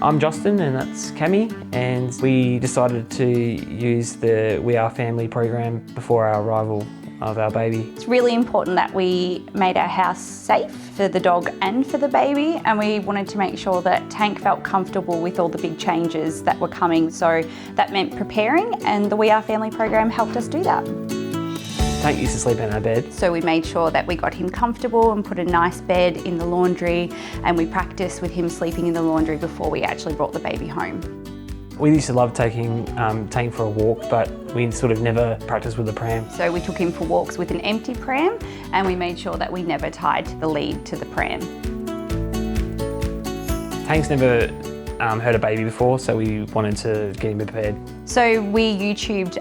I'm Justin and that's Cammy, and we decided to use the We Are Family program before our arrival of our baby. It's really important that we made our house safe for the dog and for the baby, and we wanted to make sure that Tank felt comfortable with all the big changes that were coming. So that meant preparing, and the We Are Family program helped us do that. Tank used to sleep in our bed. So we made sure that we got him comfortable and put a nice bed in the laundry, and we practiced with him sleeping in the laundry before we actually brought the baby home. We used to love taking Tank for a walk, but we sort of never practiced with the pram. So we took him for walks with an empty pram, and we made sure that we never tied the lead to the pram. Tank's never heard a baby before, so we wanted to get him prepared. So we YouTubed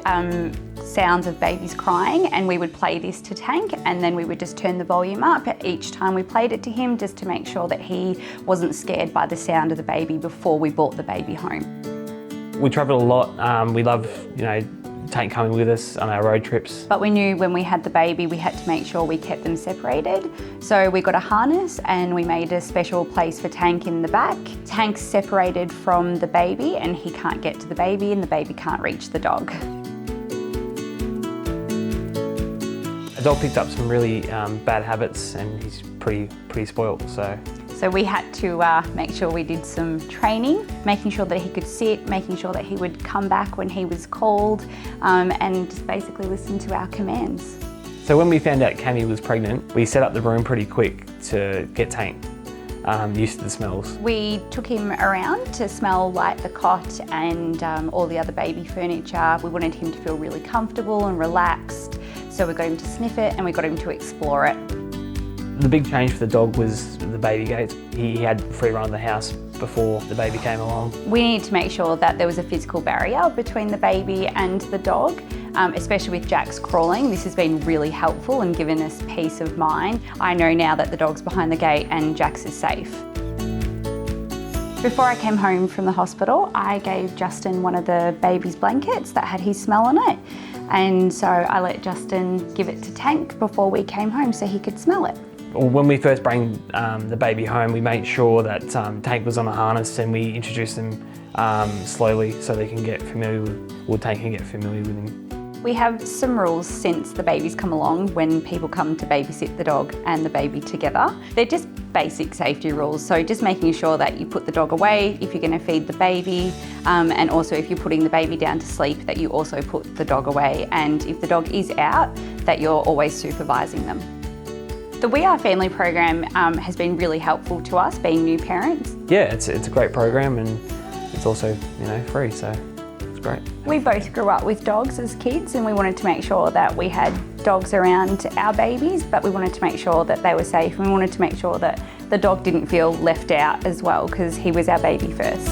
sounds of babies crying, and we would play this to Tank, and then we would just turn the volume up each time we played it to him, just to make sure that he wasn't scared by the sound of the baby before we brought the baby home. We travelled a lot. We love, Tank coming with us on our road trips. But we knew when we had the baby, we had to make sure we kept them separated. So we got a harness and we made a special place for Tank in the back. Tank's separated from the baby, and he can't get to the baby, and the baby can't reach the dog. The dog picked up some really bad habits, and he's pretty spoilt. So we had to make sure we did some training, making sure that he could sit, making sure that he would come back when he was called, and just basically listen to our commands. So when we found out Cammy was pregnant, we set up the room pretty quick to get Tank used to the smells. We took him around to smell like the cot and all the other baby furniture. We wanted him to feel really comfortable and relaxed. So we got him to sniff it and we got him to explore it. The big change for the dog was the baby gates. He had free run of the house before the baby came along. We needed to make sure that there was a physical barrier between the baby and the dog, especially with Jack's crawling. This has been really helpful and given us peace of mind. I know now that the dog's behind the gate and Jack's is safe. Before I came home from the hospital, I gave Justin one of the baby's blankets that had his smell on it. And so I let Justin give it to Tank before we came home so he could smell it. When we first bring the baby home, we made sure that Tank was on a harness, and we introduced them slowly so they can get familiar with, Tank can get familiar with him. We have some rules since the baby's come along when people come to babysit the dog and the baby together. They're just basic safety rules, so just making sure that you put the dog away if you're going to feed the baby, and also if you're putting the baby down to sleep, that you also put the dog away, and if the dog is out, that you're always supervising them. The We Are Family program has been really helpful to us, being new parents. Yeah, it's a great program, and it's also free, so it's great. We both grew up with dogs as kids, and we wanted to make sure that we had dogs around our babies, but we wanted to make sure that they were safe, and we wanted to make sure that the dog didn't feel left out as well, because he was our baby first.